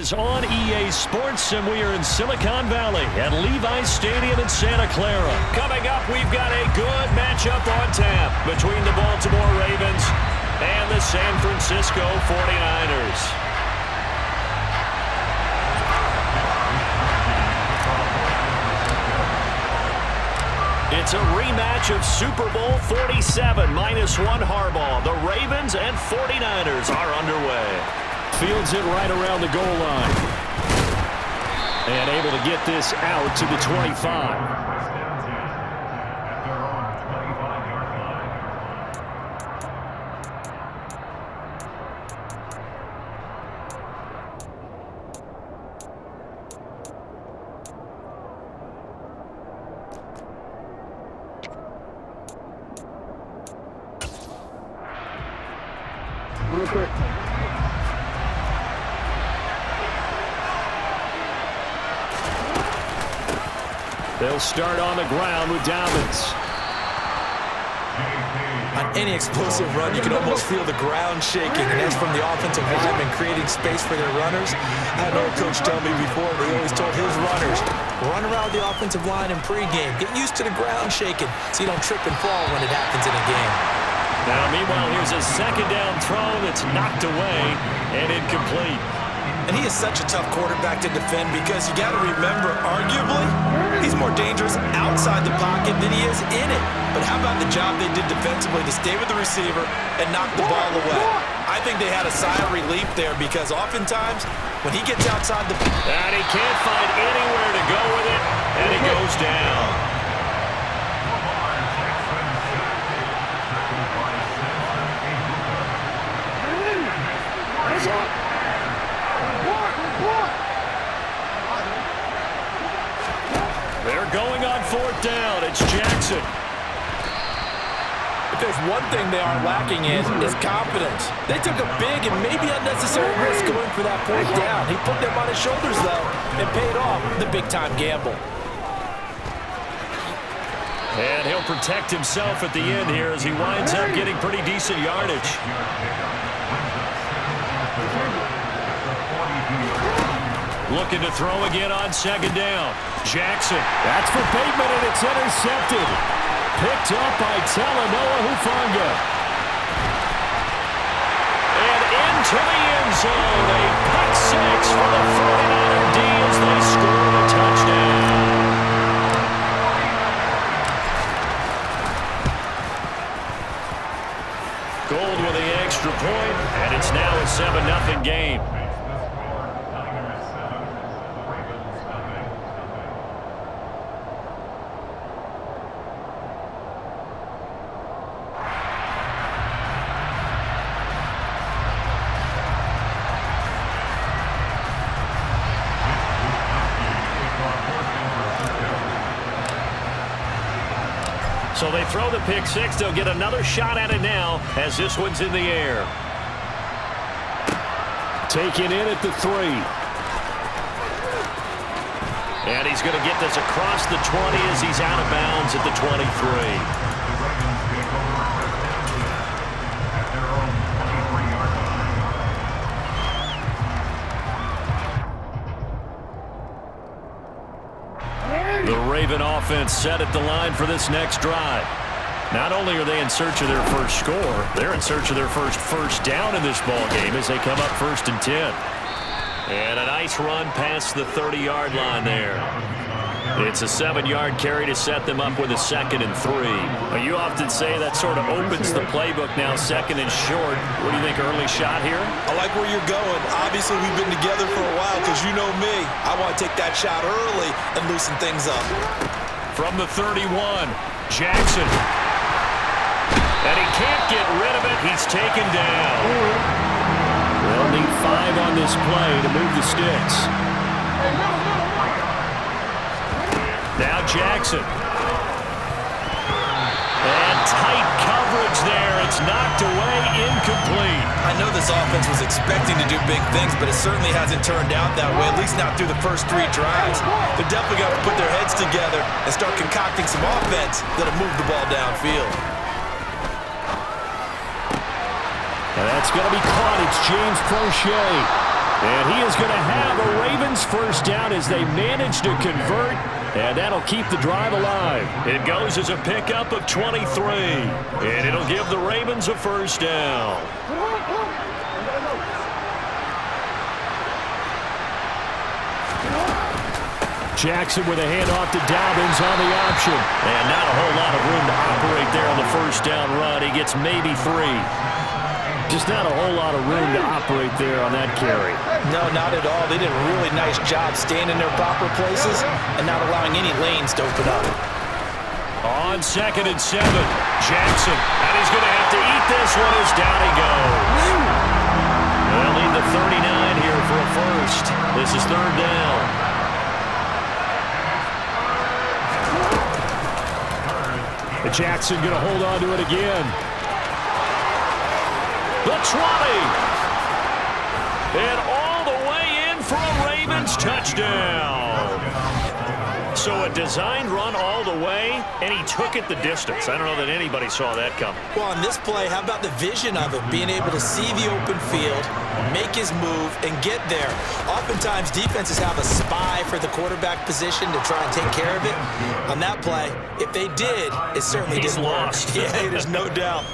is on EA Sports, and we are in Silicon Valley at Levi's Stadium in Santa Clara. Coming up, we've got a good matchup on tap between the Baltimore Ravens and the San Francisco 49ers. It's a rematch of Super Bowl 47, -1 Harbaugh. The Ravens and 49ers are underway. Fields it right around the goal line. And able to get this out to the 25. They'll start on the ground with Dobbins. On any explosive run, you can almost feel the ground shaking, and that's from the offensive linemen creating space for their runners. I had an old coach tell me before, they always told his runners, run around the offensive line in pregame. Get used to the ground shaking so you don't trip and fall when it happens in a game. Now, meanwhile, here's a second down throw that's knocked away and incomplete. And he is such a tough quarterback to defend because you got to remember, arguably, he's more dangerous outside the pocket than he is in it. But how about the job they did defensively to stay with the receiver and knock the ball away? I think they had a sigh of relief there because oftentimes when he gets outside the... And he can't find anywhere to go with it, and he goes down. They're going on fourth down. It's Jackson. If there's one thing they are lacking in, is confidence. They took a big and maybe unnecessary risk going for that fourth down. He put them on his shoulders, though, and paid off the big-time gamble. And he'll protect himself at the end here as he winds up getting pretty decent yardage. Looking to throw again on second down. Jackson. That's for Bateman, and it's intercepted. Picked up by Talanoa Hufanga. And into the end zone. A pick six for the 49er D as they score a touchdown. Gold with the extra point, and it's now a 7-0 game. So they throw the pick six. They'll get another shot at it now as this one's in the air. Taken in at the 3. And he's going to get this across the 20 as he's out of bounds at the 23. The Raven offense set at the line for this next drive. Not only are they in search of their first score, they're in search of their first down in this ball game as they come up 1st and 10. And a nice run past the 30-yard line there. It's a 7-yard carry to set them up with a 2nd and 3. Well, you often say that sort of opens the playbook now, 2nd and short. What do you think, early shot here? I like where you're going. Obviously, we've been together for a while because you know me. I want to take that shot early and loosen things up. From the 31, Jackson. And he can't get rid of it. He's taken down. They'll need 5 on this play to move the sticks. Now Jackson. And tight coverage there. It's knocked away, incomplete. I know this offense was expecting to do big things, but it certainly hasn't turned out that way, at least not through the first 3 drives. They're definitely got to put their heads together and start concocting some offense that'll move the ball downfield. And that's going to be caught. It's James Prochet. And he is going to have a nice first down as they manage to convert, and that'll keep the drive alive. It goes as a pickup of 23, and it'll give the Ravens a first down. Jackson with a handoff to Dobbins on the option. And not a whole lot of room to operate there on the first down run. He gets maybe 3. Just not a whole lot of room to operate there on that carry. No, not at all. They did a really nice job staying in their proper places and not allowing any lanes to open up. On 2nd and 7, Jackson. And he's going to have to eat this one as down he goes. They'll need the 39 here for a first. This is 3rd down. Jackson going to hold on to it again. The 20. And all the way in for a Ravens touchdown. So a designed run all the way, and he took it the distance. I don't know that anybody saw that coming. Well, on this play, how about the vision of him, being able to see the open field, make his move, and get there. Oftentimes, defenses have a spy for the quarterback position to try and take care of it. On that play, if they did, it certainly didn't work. Yeah, there's no doubt.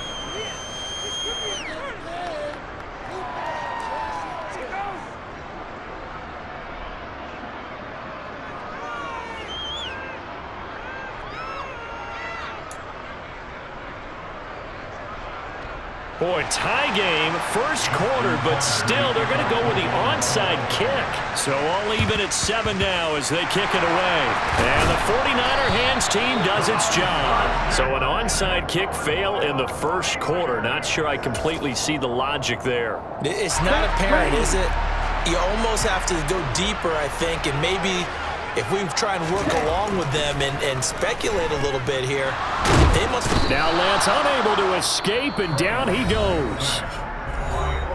Boy, tie game, first quarter, but still they're going to go with the onside kick. So all even at 7 now as they kick it away. And the 49er hands team does its job. So an onside kick fail in the first quarter. Not sure I completely see the logic there. It's not apparent, is it? You almost have to go deeper, I think, and maybe if we try and work along with them and speculate a little bit here, they must... Now Lance unable to escape, and down he goes.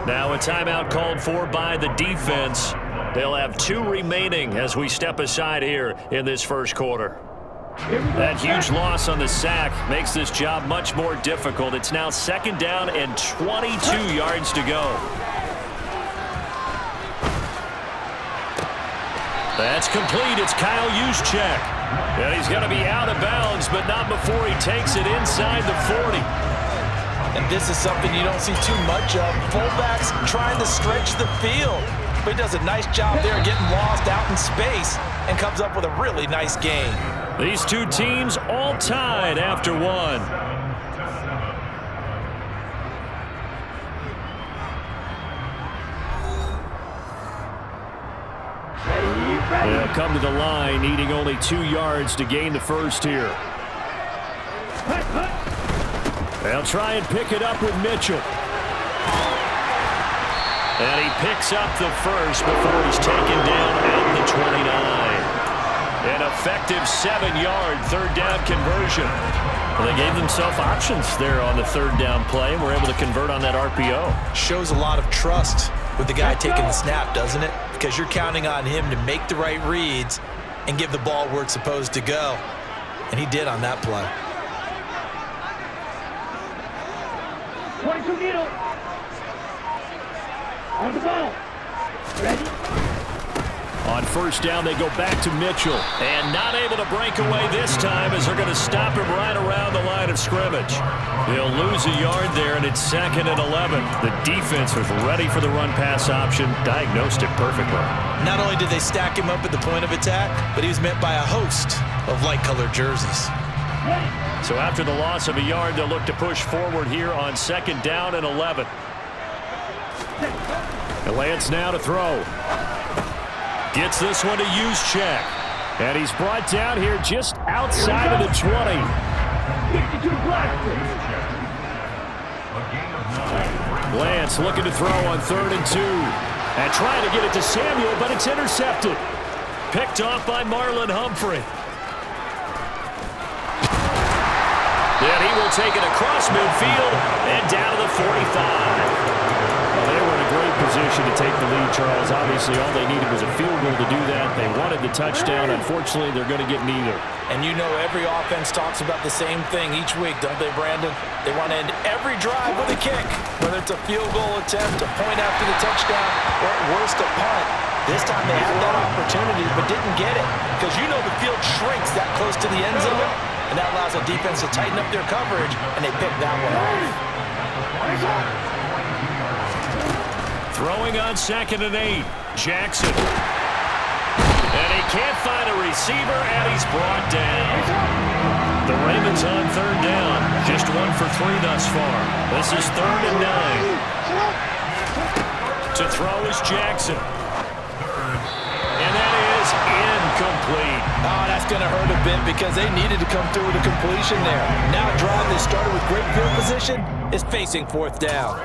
Now a timeout called for by the defense. They'll have 2 remaining as we step aside here in this first quarter. That huge loss on the sack makes this job much more difficult. It's now 2nd down and 22 yards to go. That's complete. It's Kyle Juszczyk. And he's going to be out of bounds, but not before he takes it inside the 40. And this is something you don't see too much of. Fullbacks trying to stretch the field. But he does a nice job there getting lost out in space and comes up with a really nice gain. These two teams all tied after 1. They'll come to the line, needing only 2 yards to gain the first here. They'll try and pick it up with Mitchell. And he picks up the first before he's taken down at the 29. An effective 7-yard 3rd down conversion. Well, they gave themselves options there on the 3rd down play, and were able to convert on that RPO. Shows a lot of trust with the guy taking the snap, doesn't it? Because you're counting on him to make the right reads and give the ball where it's supposed to go. And he did on that play. 22 needle. On the ball. Ready? On 1st down, they go back to Mitchell. And not able to break away this time as they're going to stop him right around the line of scrimmage. They'll lose a yard there, and it's 2nd and 11. The defense was ready for the run-pass option, diagnosed it perfectly. Not only did they stack him up at the point of attack, but he was met by a host of light-colored jerseys. So after the loss of a yard, they'll look to push forward here on 2nd down and 11. And Lance now to throw. Gets this one to Juszczyk. And he's brought down here just outside of the 20. Lance looking to throw on 3rd and 2. And trying to get it to Samuel, but it's intercepted. Picked off by Marlon Humphrey. Then he will take it across midfield and down to the 45. Well, they were in a great position to take the lead, Charles. Obviously, all they needed was a field goal to do that. They wanted the touchdown. Unfortunately, they're going to get neither. And you know every offense talks about the same thing each week, don't they, Brandon? They want to end every drive with a kick, whether it's a field goal attempt, a point after the touchdown, or at worst, a punt. This time they had that opportunity but didn't get it, because you know the field shrinks that close to the end zone, and that allows the defense to tighten up their coverage, and they pick that one off. Throwing on 2nd and 8, Jackson. And he can't find a receiver, and he's brought down. The Ravens on 3rd down. Just 1 for 3 thus far. This is 3rd and 9. To throw is Jackson. And that is incomplete. Oh, that's going to hurt a bit because they needed to come through with a completion there. Now a drive that started with great field position is facing 4th down.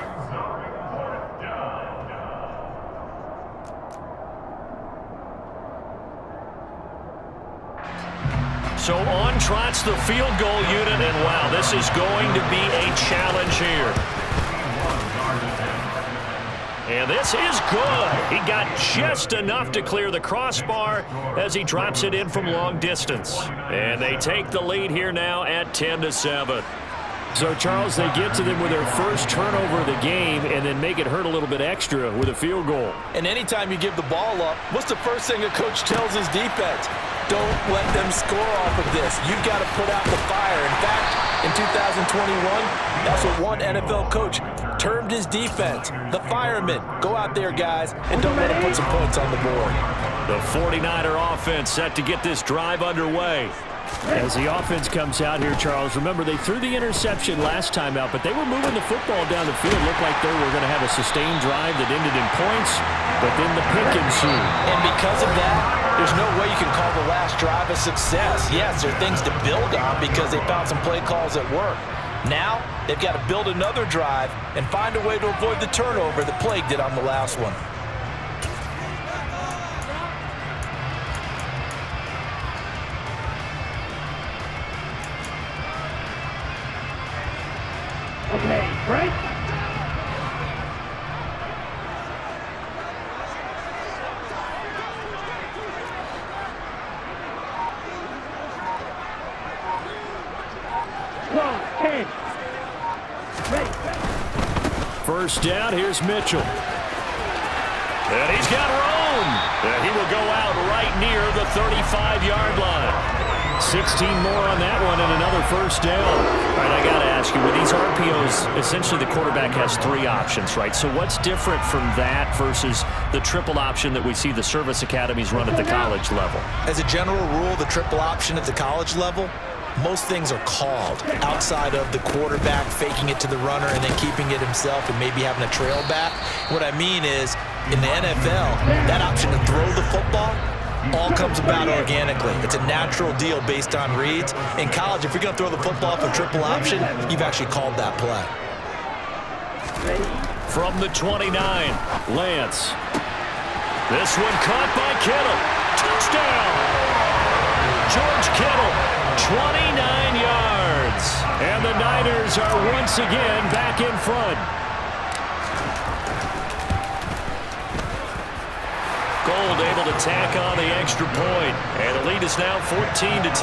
So on trots the field goal unit, and wow, this is going to be a challenge here. And this is good. He got just enough to clear the crossbar as he drops it in from long distance. And they take the lead here now at 10-7. So, Charles, they get to them with their first turnover of the game and then make it hurt a little bit extra with a field goal. And anytime you give the ball up, what's the first thing a coach tells his defense? Don't let them score off of this. You've got to put out the fire. In fact, in 2021, that's what one NFL coach termed his defense. The firemen. Go out there, guys, and don't let them put some points on the board. The 49er offense set to get this drive underway. As the offense comes out here, Charles, remember they threw the interception last time out, but they were moving the football down the field. Looked like they were going to have a sustained drive that ended in points, but then the pick ensued. And because of that, there's no way you can call the last drive a success. Yes, there are things to build on because they found some play calls that work. Now, they've got to build another drive and find a way to avoid the turnover that plagued it on the last one. Okay, break. First down, here's Mitchell. And he's got room. And he will go out right near the 35-yard line. 16 more on that one and another first down. All right, I got to ask you, with these RPOs, essentially the quarterback has 3 options, right? So what's different from that versus the triple option that we see the service academies run at the college level? As a general rule, the triple option at the college level, most things are called outside of the quarterback faking it to the runner and then keeping it himself and maybe having a trail back. What I mean is, in the NFL, that option to throw the football all comes about organically. It's a natural deal based on reads. In college, if you're going to throw the football for triple option, you've actually called that play. From the 29, Lance. This one caught by Kittle. Touchdown! George Kittle, 29 yards. And the Niners are once again back in front. Gold able to tack on the extra point. And the lead is now 14-10.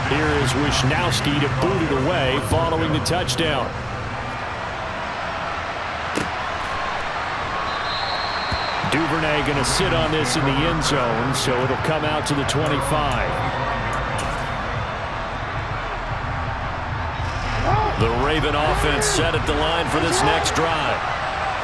Here is Wisnowski to boot it away following the touchdown. Duvernay going to sit on this in the end zone, so it'll come out to the 25. The Raven offense set at the line for this next drive.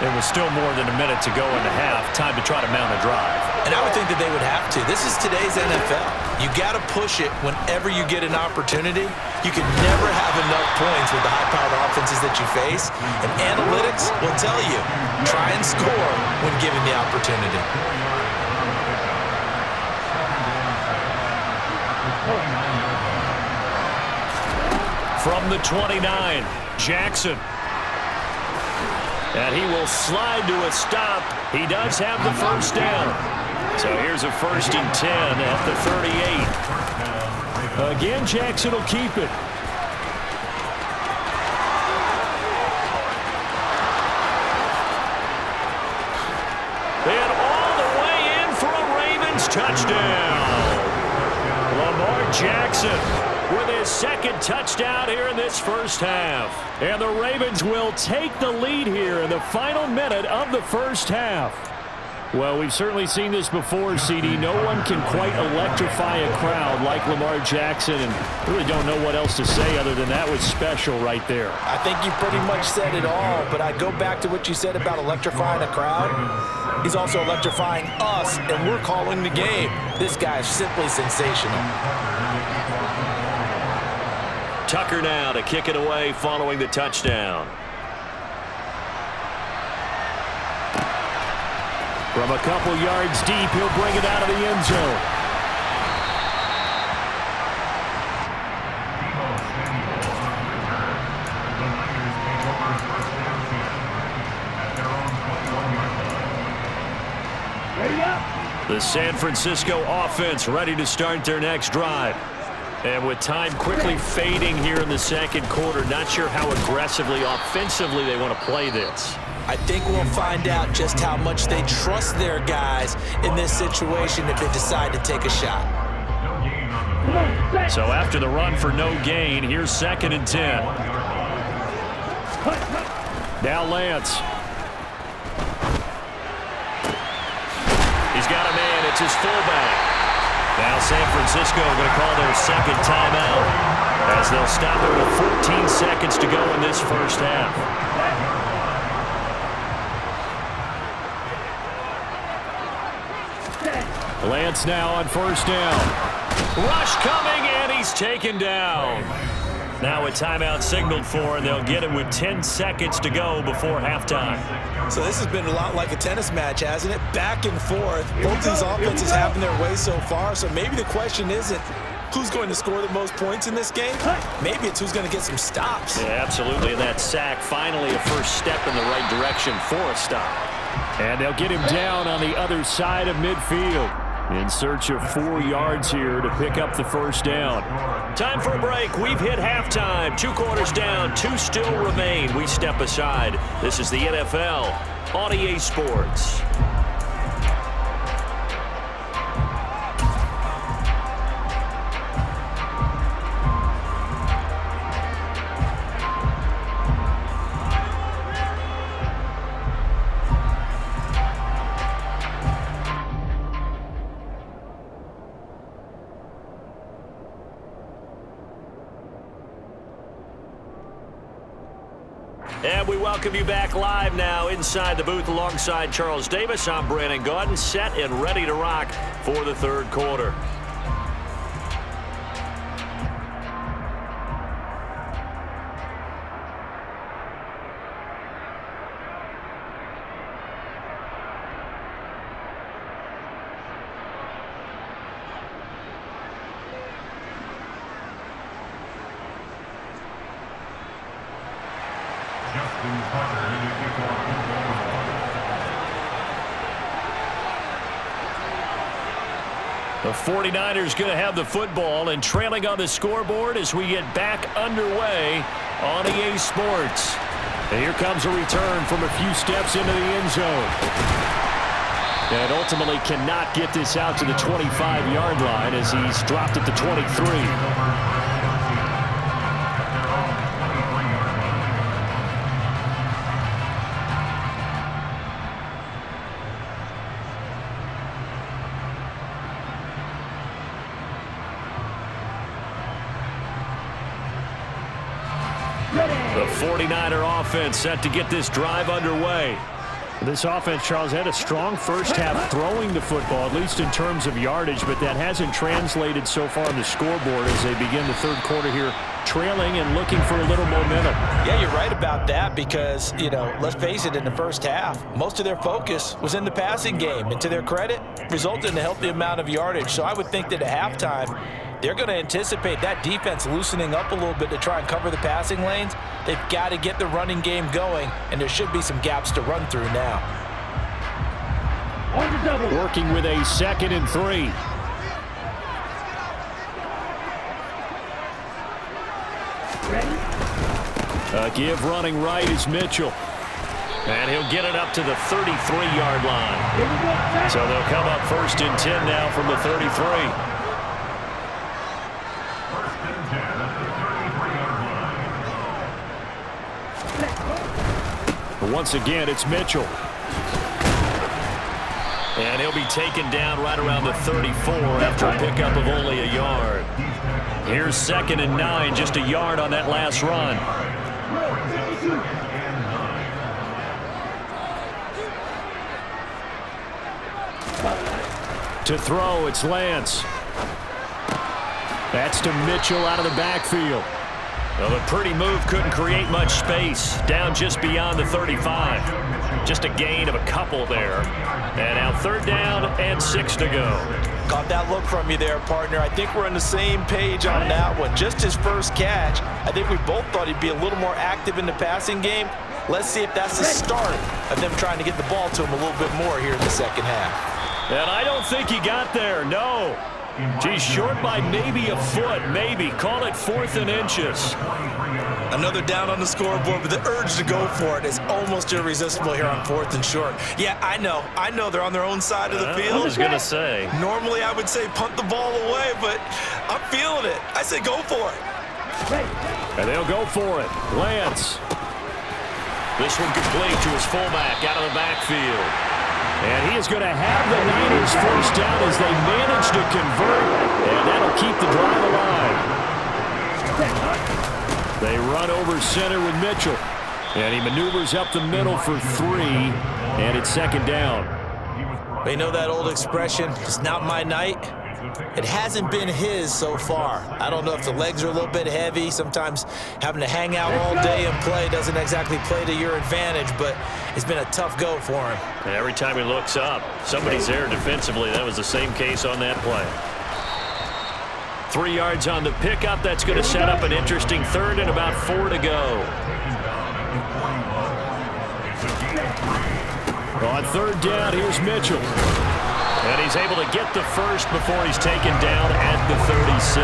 There was still more than a minute to go in the half. Time to try to mount a drive. And I would think that they would have to. This is today's NFL. You got to push it whenever you get an opportunity. You can never have enough points with the high-powered offenses that you face. And analytics will tell you, try and score when given the opportunity. From the 29, Jackson. And he will slide to a stop. He does have the first down. So here's a 1st and 10 at the 38. Again, Jackson will keep it. And all the way in for a Ravens touchdown. Lamar Jackson. with his second touchdown here in this first half. And the Ravens will take the lead here in the final minute of the first half. Well, we've certainly seen this before, CD. No one can quite electrify a crowd like Lamar Jackson, and really don't know what else to say other than that was special right there. I think you pretty much said it all, but I go back to what you said about electrifying a crowd. He's also electrifying us, and we're calling the game. This guy is simply sensational. Tucker now to kick it away following the touchdown. From a couple yards deep, he'll bring it out of the end zone. The San Francisco offense ready to start their next drive. And with time quickly fading here in the second quarter, not sure how aggressively, offensively they want to play this. I think we'll find out just how much they trust their guys in this situation if they decide to take a shot. So after the run for no gain, here's 2nd and 10. Now Lance. He's got a man. It's his fullback. Now San Francisco going to call their second timeout as they'll stop it with 14 seconds to go in this first half. Lance now on first down. Rush coming, and he's taken down. Now a timeout signaled for, and they'll get it with 10 seconds to go before halftime. So this has been a lot like a tennis match, hasn't it? Back and forth. Both these offenses having their way so far, so maybe the question isn't who's going to score the most points in this game. Maybe it's who's going to get some stops. Yeah, absolutely. And that sack, finally a first step in the right direction for a stop. And they'll get him down on the other side of midfield. In search of 4 yards here to pick up the first down. Time for a break. We've hit halftime. 2 quarters down, 2 still remain. We step aside. This is the NFL on EA Sports. And we welcome you back live now inside the booth alongside Charles Davis. I'm Brandon Gaudin, set and ready to rock for the third quarter. The 49ers going to have the football and trailing on the scoreboard as we get back underway on EA Sports. And here comes a return from a few steps into the end zone. And ultimately cannot get this out to the 25-yard line as he's dropped at the 23. The 49er offense set to get this drive underway. This offense, Charles, had a strong first half throwing the football, at least in terms of yardage, but that hasn't translated so far on the scoreboard as they begin the third quarter here, trailing and looking for a little momentum. Yeah, you're right about that because, let's face it, in the first half, most of their focus was in the passing game. And to their credit, resulted in a healthy amount of yardage. So I would think that at halftime, they're going to anticipate that defense loosening up a little bit to try and cover the passing lanes. They've got to get the running game going, and there should be some gaps to run through now. Working with a 2nd and 3. A give running right is Mitchell. And he'll get it up to the 33-yard line. So they'll come up 1st and 10 now from the 33. But once again, it's Mitchell. And he'll be taken down right around the 34 after a pickup of only a yard. Here's 2nd and 9, just a yard on that last run. To throw, it's Lance. That's to Mitchell out of the backfield. Well, the pretty move couldn't create much space. Down just beyond the 35. Just a gain of a couple there. And now 3rd down and 6 to go. Caught that look from you there, partner. I think we're on the same page on that one. Just his first catch. I think we both thought he'd be a little more active in the passing game. Let's see if that's the start of them trying to get the ball to him a little bit more here in the second half. And I don't think he got there, no. Geez, short by maybe a foot, maybe. Call it 4th and inches. Another down on the scoreboard, but the urge to go for it is almost irresistible here on 4th and short. Yeah, I know they're on their own side of the field. I was going to say. Normally I would say punt the ball away, but I'm feeling it. I say go for it. And they'll go for it. Lance. This one complete to his fullback out of the backfield. And he is going to have the Niners first down as they manage to convert, and that'll keep the drive alive. They run over center with Mitchell, and he maneuvers up the middle for 3, and it's 2nd down. They know that old expression, it's not my night. It hasn't been his so far. I don't know if the legs are a little bit heavy. Sometimes having to hang out all day and play doesn't exactly play to your advantage, but it's been a tough go for him. And every time he looks up, somebody's there defensively. That was the same case on that play. 3 yards on the pickup. That's going to set up an interesting 3rd and about 4 to go. On 3rd down, here's Mitchell. And he's able to get the first before he's taken down at the 36.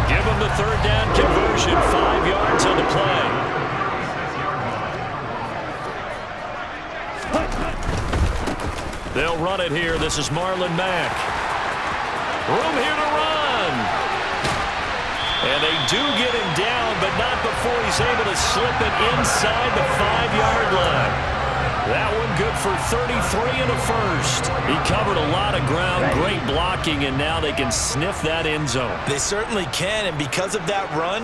Give him the 3rd down conversion. 5 yards on the play. They'll run it here. This is Marlon Mack. Room here to run. And they do get him down, but not before he's able to slip it inside the 5-yard line. That one good for 33 and a first. He covered a lot of ground, great blocking, and now they can sniff that end zone. They certainly can, and because of that run,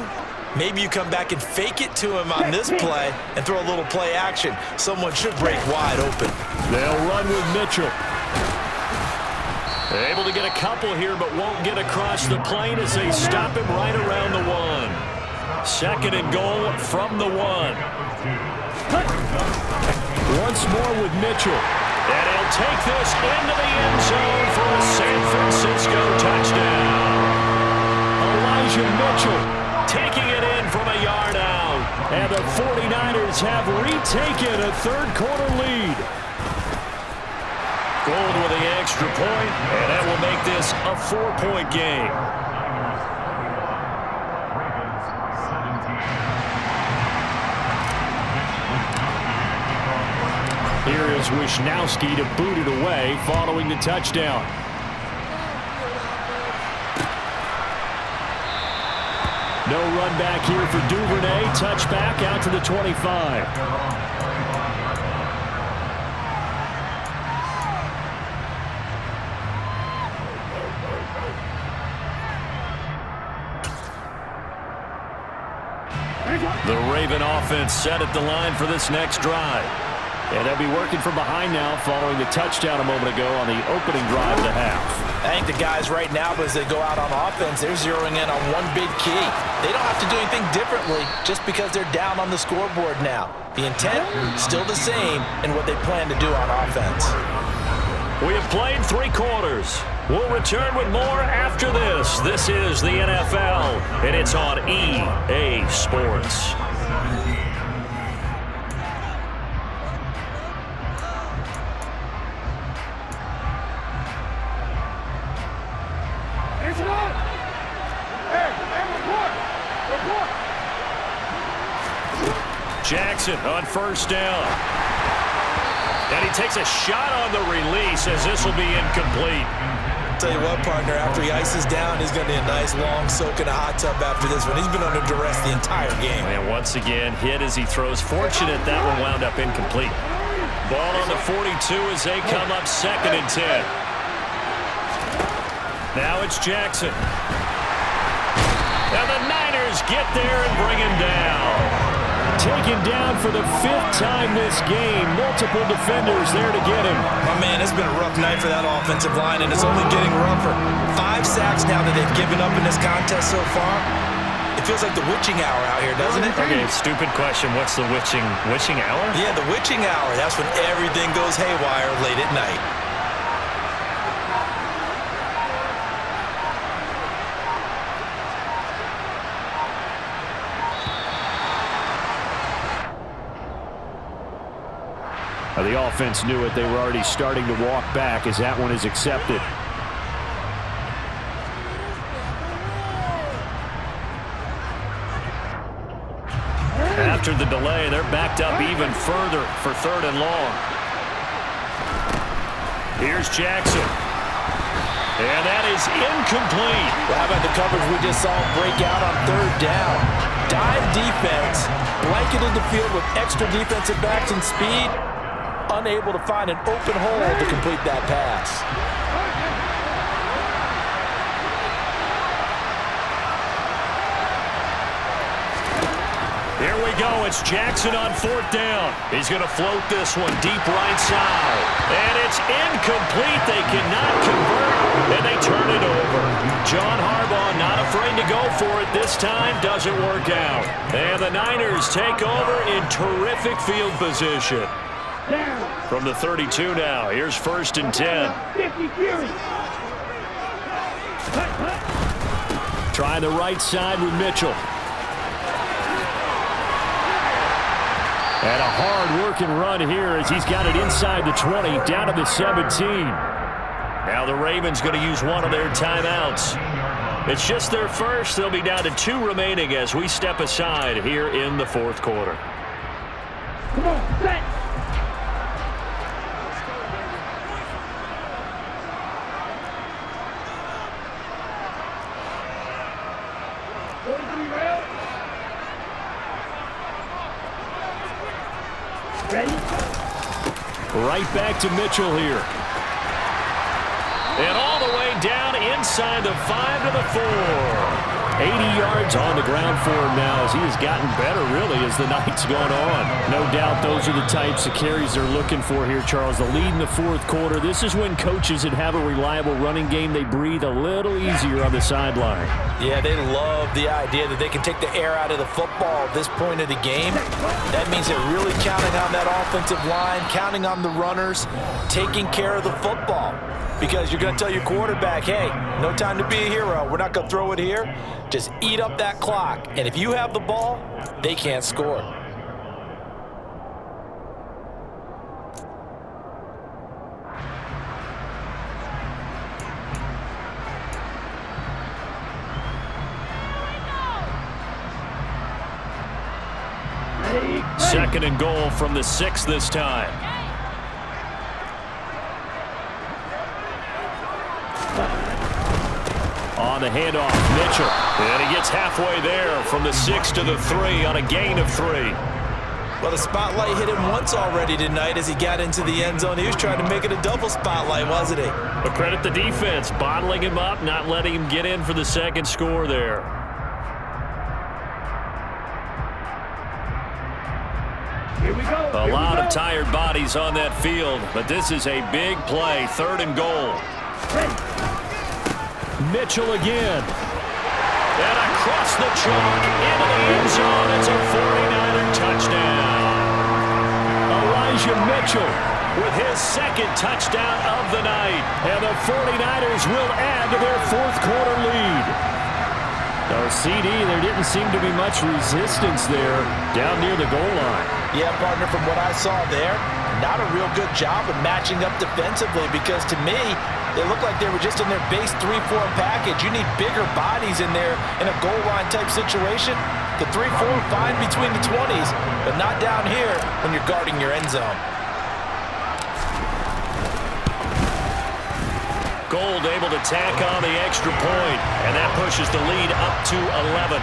maybe you come back and fake it to him on this play and throw a little play action. Someone should break wide open. They'll run with Mitchell. They're able to get a couple here, but won't get across the plane as they stop him right around the 1. 2nd and goal from the 1. Once more with Mitchell. And he'll take this into the end zone for a San Francisco touchdown. Elijah Mitchell taking it in from a yard out. And the 49ers have retaken a 3rd quarter lead. Gold with the extra point, and that will make this a 4-point game. Here is Wisnowski to boot it away following the touchdown. No run back here for Duvernay. Touchback out to the 25. The Raven offense set at the line for this next drive. And they'll be working from behind now following the touchdown a moment ago on the opening drive of the half. I think the guys right now, as they go out on offense, they're zeroing in on one big key. They don't have to do anything differently just because they're down on the scoreboard now. The intent, still the same in what they plan to do on offense. We have played 3 quarters. We'll return with more after this. This is the NFL, and it's on EA Sports. Jackson on 1st down. And he takes a shot on the release as this will be incomplete. tell you what, partner, after he ices down, he's going to be a nice, long soak in a hot tub after this one. He's been under duress the entire game. And once again, hit as he throws. Fortunate that one wound up incomplete. Ball on the 42 as they come up 2nd and 10. Now it's Jackson. And the Niners get there and bring him down. Taken down for the 5th time this game. Multiple defenders there to get him. Oh, man, it's been a rough night for that offensive line, and it's only getting rougher. 5 sacks now that they've given up in this contest so far. It feels like the witching hour out here, doesn't it? Okay, stupid question. What's the witching hour? Yeah, the witching hour. That's when everything goes haywire late at night. The offense knew it. They were already starting to walk back as that one is accepted. After the delay, they're backed up even further for 3rd and long. Here's Jackson. And that is incomplete. Well, how about the coverage we just saw break out on 3rd down? Dive defense, blanketed the field with extra defensive backs and speed. Unable to find an open hole to complete that pass. Here we go. It's Jackson on 4th down. He's going to float this one deep right side. And it's incomplete. They cannot convert, and they turn it over. John Harbaugh not afraid to go for it this time. Doesn't work out. And the Niners take over in terrific field position. From the 32 now, here's 1st and 10. Try the right side with Mitchell. And a hard-working run here as he's got it inside the 20, down to the 17. Now the Ravens going to use one of their timeouts. It's just their first. They'll be down to 2 remaining as we step aside here in the 4th quarter. Come on, set. Ready? Right back to Mitchell here. And all the way down inside the 5 to the 4. 80 yards on the ground for him now as he has gotten better, really, as the night's gone on. No doubt those are the types of carries they're looking for here, Charles. The lead in the 4th quarter. This is when coaches that have a reliable running game, they breathe a little easier on the sideline. Yeah, they love the idea that they can take the air out of the football at this point of the game. That means they're really counting on that offensive line, counting on the runners, taking care of the football. Because you're going to tell your quarterback, hey, no time to be a hero. We're not going to throw it here. Just eat up that clock. And if you have the ball, they can't score. Second and goal from the 6 this time. On the handoff, Mitchell. And he gets halfway there from the 6 to the 3 on a gain of 3. Well, the spotlight hit him once already tonight as he got into the end zone. He was trying to make it a double spotlight, wasn't he? But credit the defense, bottling him up, not letting him get in for the second score there. Here we go. A lot of tired bodies on that field, but this is a big play, 3rd and goal. Mitchell again. And across the chalk into the end zone. It's a 49er touchdown. Elijah Mitchell with his 2nd touchdown of the night. And the 49ers will add to their 4th quarter lead. So CD, there didn't seem to be much resistance there down near the goal line. Yeah, partner, from what I saw there, not a real good job of matching up defensively because to me, they looked like they were just in their base 3-4 package. You need bigger bodies in there in a goal line type situation. The 3-4 fine between the 20s, but not down here when you're guarding your end zone. Gold able to tack on the extra point, and that pushes the lead up to 11.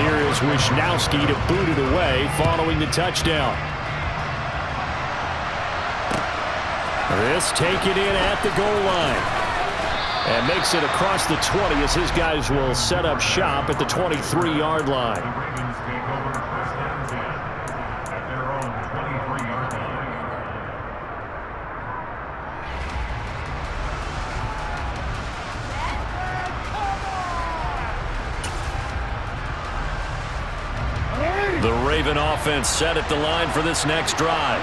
Here is Wisnowski to boot it away following the touchdown. This taken in at the goal line. And makes it across the 20 as his guys will set up shop at the 23-yard line. The Raven offense set at the line for this next drive.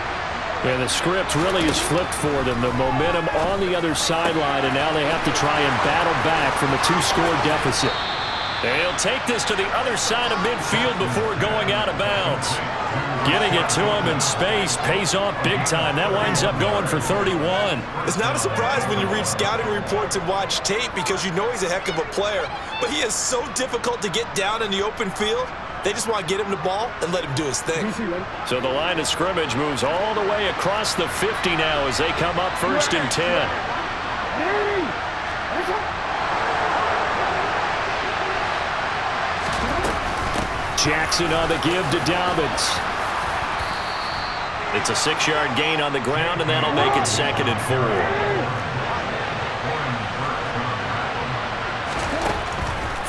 And the script really is flipped for them. The momentum on the other sideline, and now they have to try and battle back from a 2-score deficit. They'll take this to the other side of midfield before going out of bounds. Getting it to him in space pays off big time. That winds up going for 31. It's not a surprise when you read scouting reports and watch tape because you know he's a heck of a player. But he is so difficult to get down in the open field. They just want to get him the ball and let him do his thing. So the line of scrimmage moves all the way across the 50 now as they come up 1st and 10. Jackson on the give to Dobbins. It's a 6-yard gain on the ground, and that'll make it 2nd and 4.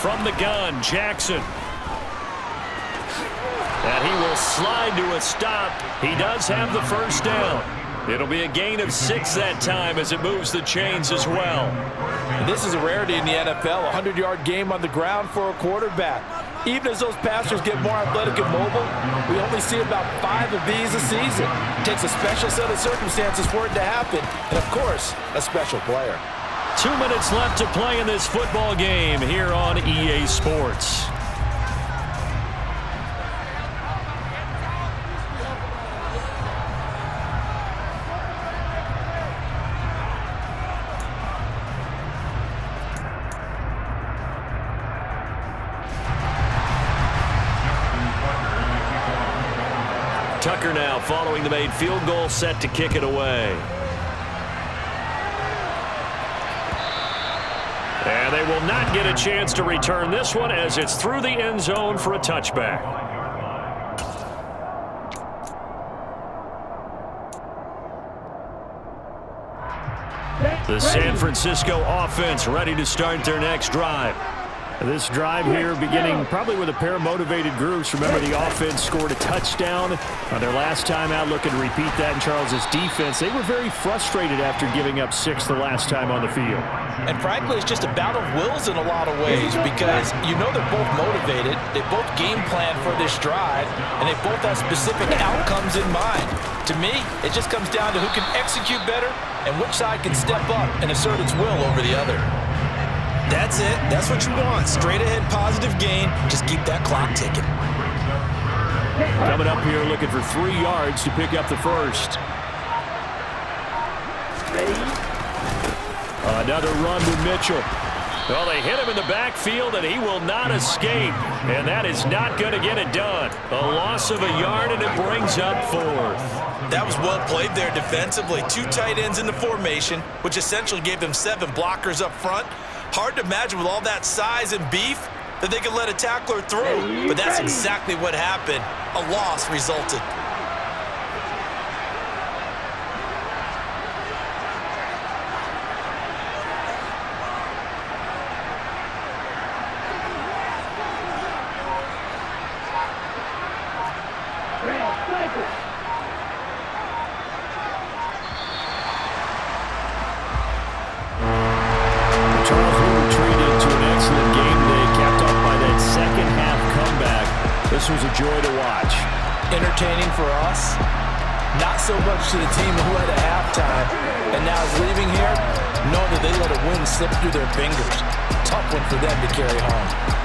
From the gun, Jackson. And he will slide to a stop. He does have the first down. It'll be a gain of 6 that time as it moves the chains as well. And this is a rarity in the NFL, a 100-yard game on the ground for a quarterback. Even as those passers get more athletic and mobile, we only see about 5 of these a season. It takes a special set of circumstances for it to happen, and of course, a special player. 2 minutes left to play in this football game here on EA Sports. Tucker now following the made field goal, set to kick it away. And they will not get a chance to return this one as it's through the end zone for a touchback. The San Francisco offense ready to start their next drive. This drive here beginning probably with a pair of motivated groups. Remember, the offense scored a touchdown on their last time out, looking to repeat that in Charles's defense. They were very frustrated after giving up 6 the last time on the field. And frankly, it's just a bout of wills in a lot of ways because you know they're both motivated. They both game plan for this drive, and they both have specific outcomes in mind. To me, it just comes down to who can execute better and which side can step up and assert its will over the other. That's it. That's what you want. Straight ahead, positive gain. Just keep that clock ticking. Coming up here looking for 3 yards to pick up the first. Another run with Mitchell. Well, they hit him in the backfield, and he will not escape. And that is not going to get it done. A loss of a yard, and it brings up 4th. That was well played there defensively. 2 tight ends in the formation, which essentially gave them 7 blockers up front. Hard to imagine with all that size and beef that they could let a tackler through. But that's exactly what happened. A loss resulted. This was a joy to watch. Entertaining for us, not so much to the team who had a halftime and now is leaving here, knowing that they let a win slip through their fingers. Tough one for them to carry home.